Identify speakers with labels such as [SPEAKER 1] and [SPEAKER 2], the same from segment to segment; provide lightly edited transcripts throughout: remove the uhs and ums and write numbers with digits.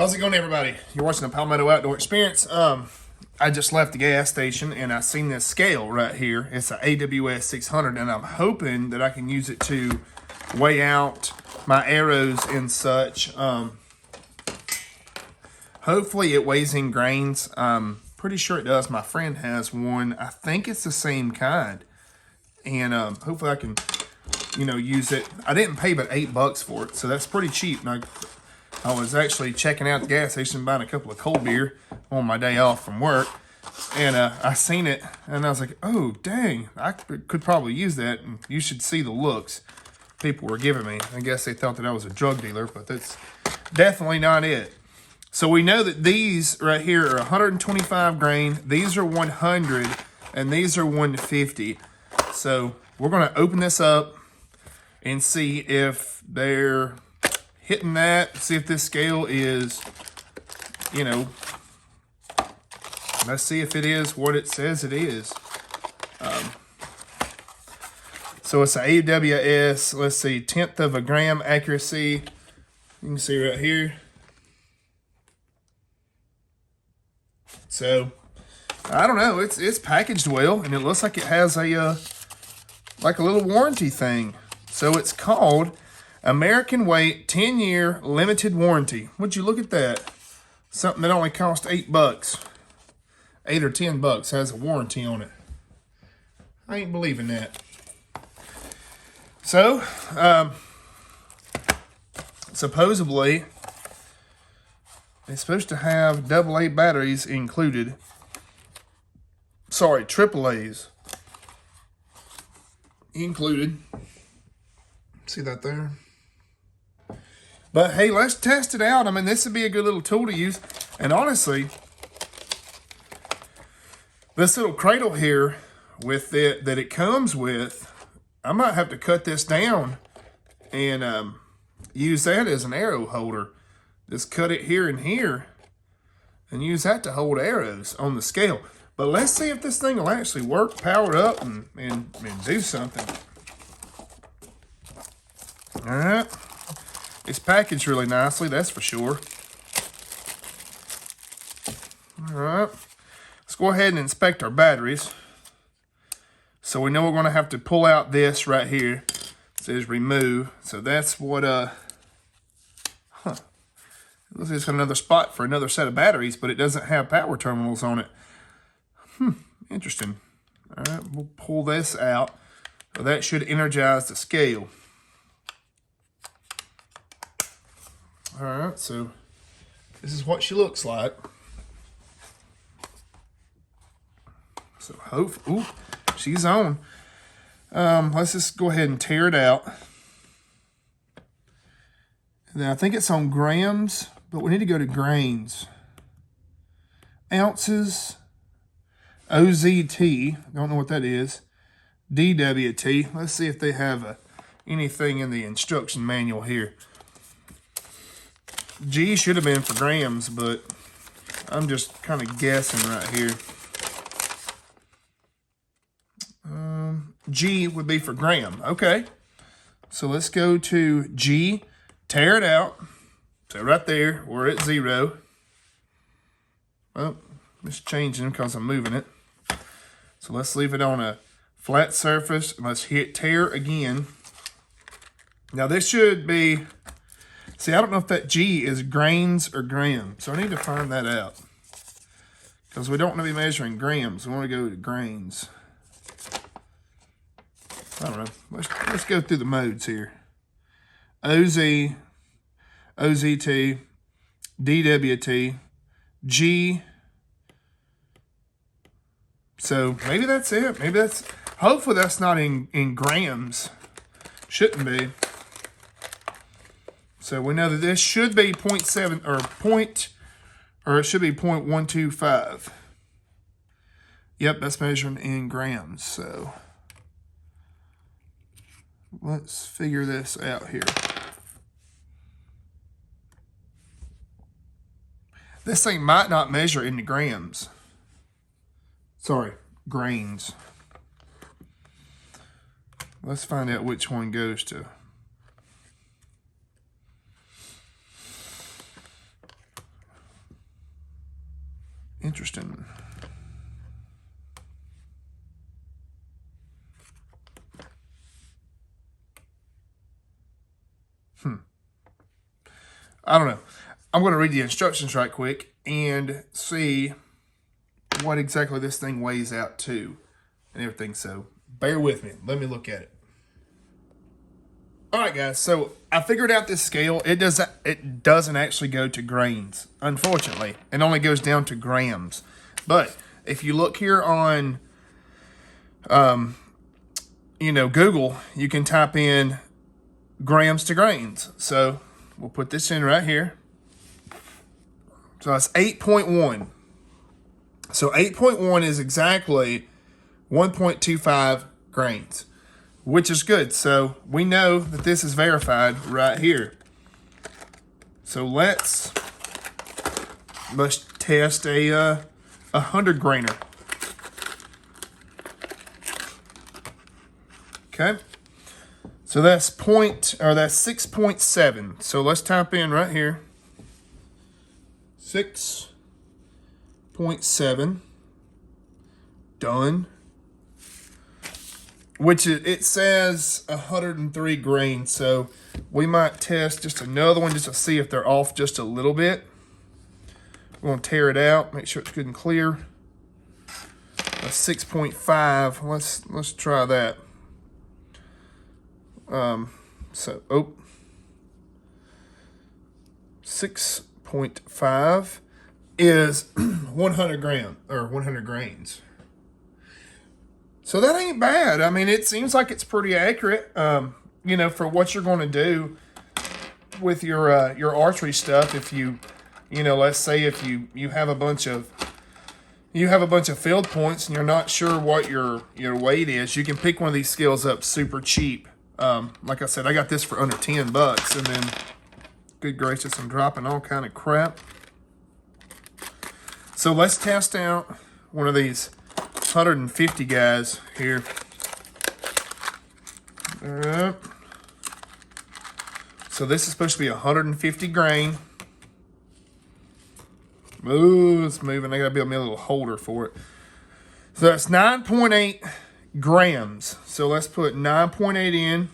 [SPEAKER 1] How's it going, everybody? You're watching the Palmetto Outdoor Experience. I just left the gas station and I seen this scale right here. It's an Aws-600, and I'm hoping that I can use it to weigh out my arrows and such. Hopefully it weighs in grains. Pretty sure it does. My friend has one. I think it's the same kind, and hopefully I can, use it. I didn't pay but $8 for it, so that's pretty cheap. And I was actually checking out the gas station, buying a couple of cold beer on my day off from work, and I seen it, and I was like, oh, dang, I could probably use that, and you should see the looks people were giving me. I guess they thought that I was a drug dealer, but that's definitely not it. So we know that these right here are 125 grain, these are 100, and these are 150. So we're going to open this up and see if they're hitting that, see if this scale is, let's see if it is what it says it is. So it's an AWS, let's see, 1/10 of a gram accuracy. You can see right here. So, I don't know, it's packaged well, and it looks like it has a, like a little warranty thing. So it's called American Weight 10-year limited warranty. Would you look at that? Something that only cost $8. $8 or $10 has a warranty on it. I ain't believing that. So, supposedly, it's supposed to have AA batteries included. Sorry, AAAs included. See that there? But hey, let's test it out. I mean, this would be a good little tool to use. And honestly, this little cradle here with it that it comes with, I might have to cut this down and use that as an arrow holder. Just cut it here and here and use that to hold arrows on the scale. But let's see if this thing will actually work, power up, and do something. All right. It's packaged really nicely, that's for sure. All right. Let's go ahead and inspect our batteries. So we know we're going to have to pull out this right here. It says remove. So that's what, Looks like it's got another spot for another set of batteries, but it doesn't have power terminals on it. Interesting. All right, we'll pull this out. So that should energize the scale. All right, so this is what she looks like. So ooh, she's on. Let's just go ahead and tear it out. And then I think it's on grams, but we need to go to grains. Ounces, OZT, don't know what that is. DWT, let's see if they have anything in the instruction manual here. G should have been for grams, but I'm just kind of guessing right here. G would be for gram. Okay. So let's go to G, tear it out. So right there, we're at 0. Oh, it's changing because I'm moving it. So let's leave it on a flat surface. Let's hit tear again. Now this should be, see, I don't know if that G is grains or grams, so I need to find that out. Because we don't want to be measuring grams, we want to go to grains. I don't know, let's go through the modes here. OZ, OZT, DWT, G. So maybe that's it. Maybe that's, hopefully that's not in grams. Shouldn't be. So we know that this should be 0.7 or it should be 0.125. Yep, that's measuring in grams. So let's figure this out here. This thing might not measure into grams. Sorry, grains. Let's find out which one goes to. Interesting. I don't know. I'm going to read the instructions right quick and see what exactly this thing weighs out to and everything. So bear with me. Let me look at it. All right, guys. So I figured out this scale. It doesn't actually go to grains, unfortunately. It only goes down to grams. But if you look here on, Google, you can type in grams to grains. So we'll put this in right here. So that's 8.1. So 8.1 is exactly 1.25 grains, which is good. So we know that this is verified right here. So let's test a 100 grainer. Okay. So that's 6.7. So let's type in right here. 6.7. Done. Which it says 103 grains. So we might test just another one just to see if they're off just a little bit. We're going to tear it out, make sure it's good and clear. That's 6.5. Let's try that. 6.5 is 100 grains. So that ain't bad. I mean, it seems like it's pretty accurate, for what you're going to do with your archery stuff. If let's say if you have a bunch of field points and you're not sure what your weight is, you can pick one of these scales up super cheap. Like I said, I got this for under $10, and then, good gracious, I'm dropping all kind of crap. So let's test out one of these 150 guys here. So this is supposed to be 150 grain. Ooh, it's moving. I gotta build me a little holder for it. So that's 9.8 grams. So let's put 9.8 in.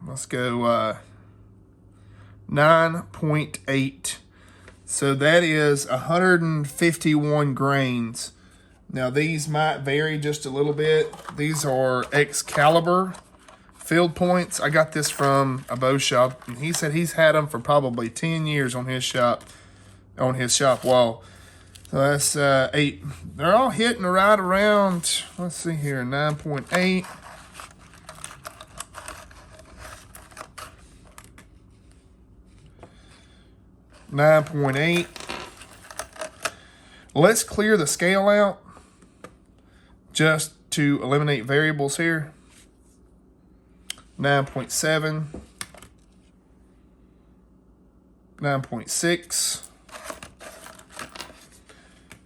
[SPEAKER 1] Let's go 9.8. So that is 151 grains. Now these might vary just a little bit. These are Excalibur field points. I got this from a bow shop, and he said he's had them for probably 10 years on his shop wall. So that's 8. They're all hitting right around, let's see here, 9.8. Let's clear the scale out just to eliminate variables here. 9.7. 9.6.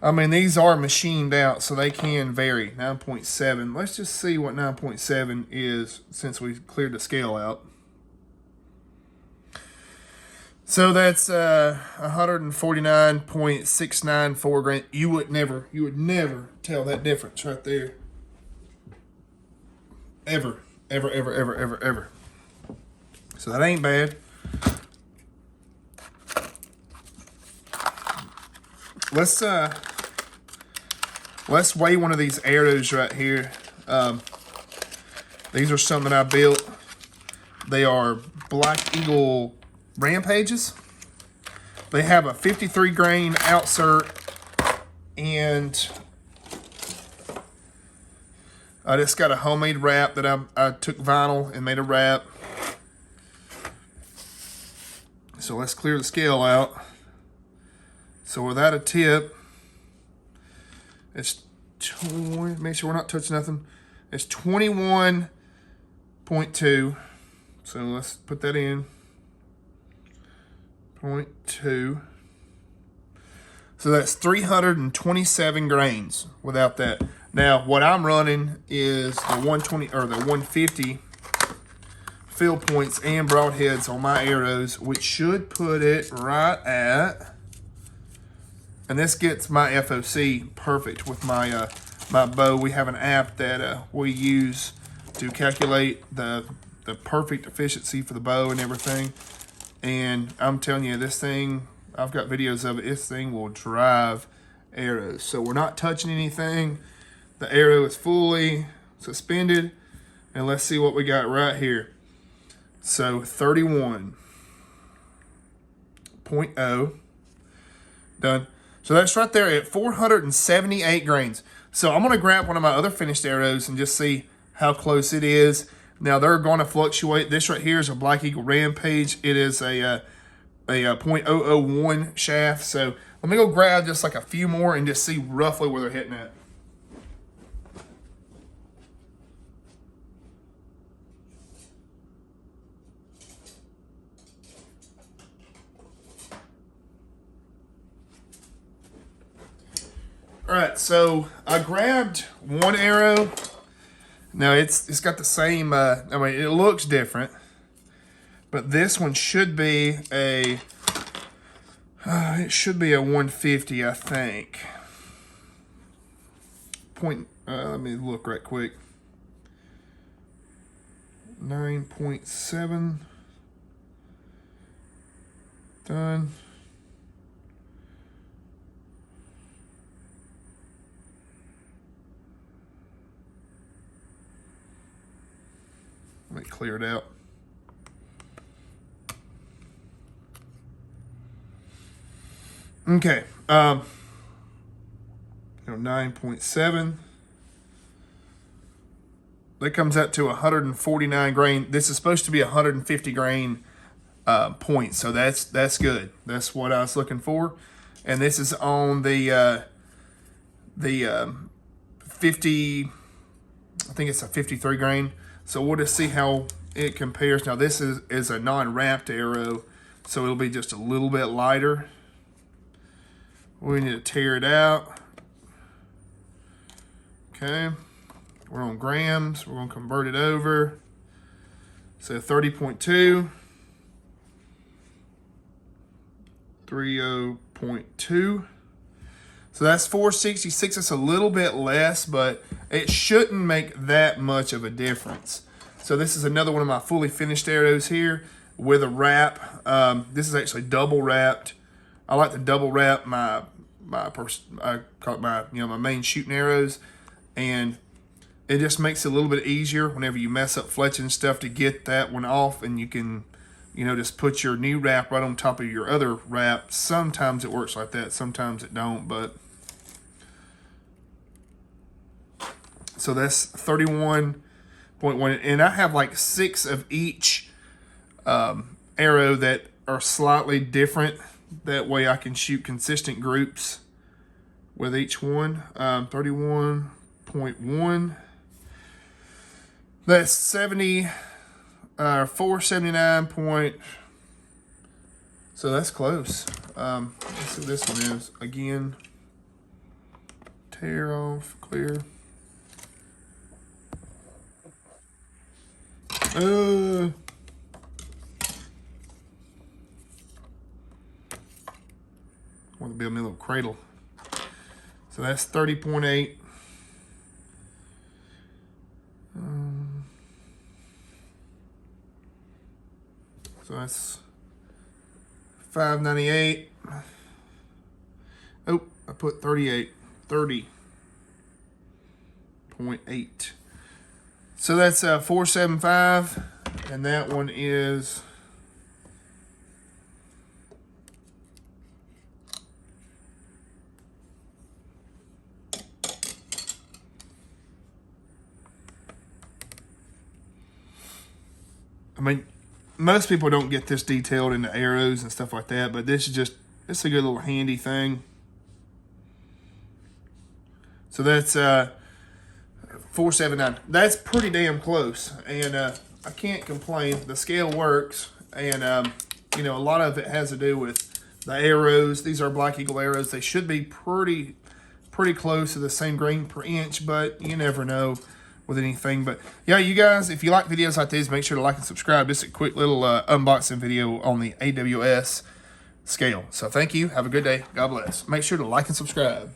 [SPEAKER 1] I mean, these are machined out, so they can vary. 9.7. Let's just see what 9.7 is since we cleared the scale out. So that's 149.694 grains. You would never tell that difference right there. Ever. So that ain't bad. Let's weigh one of these arrows right here. These are something I built. They are Black Eagle Rampages. They have a 53 grain outsert, and I just got a homemade wrap that I took vinyl and made a wrap. So let's clear the scale out. So without a tip, it's 20, make sure we're not touching nothing. It's 21.2. So let's put that in. 0.2. So that's 327 grains without that. Now, what I'm running is the 120 or the 150 field points and broadheads on my arrows, which should put it right at, and this gets my FOC perfect with my my bow. We have an app that we use to calculate the perfect efficiency for the bow and everything. And I'm telling you, this thing, I've got videos of it, this thing will drive arrows. So we're not touching anything. The arrow is fully suspended. And let's see what we got right here. So 31.0 done. So that's right there at 478 grains. So I'm gonna grab one of my other finished arrows and just see how close it is. Now they're gonna fluctuate. This right here is a Black Eagle Rampage. It is a .001 shaft. So let me go grab just like a few more and just see roughly where they're hitting at. All right, so I grabbed one arrow. Now it's got the same, I mean, it looks different, but this one should be a, it should be a 150, I think. Let me look right quick. 9.7, done. Let me clear it out. Okay, 9.7. That comes out to 149 grain. This is supposed to be 150 grain point, so that's good. That's what I was looking for. And this is on the 50. I think it's a 53 grain. So we'll just see how it compares. Now this is a non-wrapped arrow, so it'll be just a little bit lighter. We need to tear it out. Okay, we're on grams. We're gonna convert it over. So 30.2, 30.2. So that's 466. It's a little bit less, but it shouldn't make that much of a difference. So this is another one of my fully finished arrows here with a wrap. This is actually double wrapped. I like to double wrap my main shooting arrows, and it just makes it a little bit easier whenever you mess up fletching and stuff to get that one off, and you can, just put your new wrap right on top of your other wrap. Sometimes it works like that, sometimes it don't, but so that's 31.1, and I have like 6 of each arrow that are slightly different. That way I can shoot consistent groups with each one. 31.1. That's 479 point. So that's close. Let's see what this one is. Again, tear off, clear. Want to build me a little cradle. So that's 30.8. So that's 598. Oh, I put 38. 30.8. So that's 475, and that one is most people don't get this detailed in the arrows and stuff like that, but this is just, it's a good little handy thing. So that's 479. That's pretty damn close, and I can't complain. The scale works, and a lot of it has to do with the arrows. These are Black Eagle arrows. They should be pretty close to the same grain per inch, but you never know. with anything. But yeah, you guys, if you like videos like these, make sure to like and subscribe. Just a quick little unboxing video on the AWS scale. So thank you. Have a good day. God bless. Make sure to like and subscribe.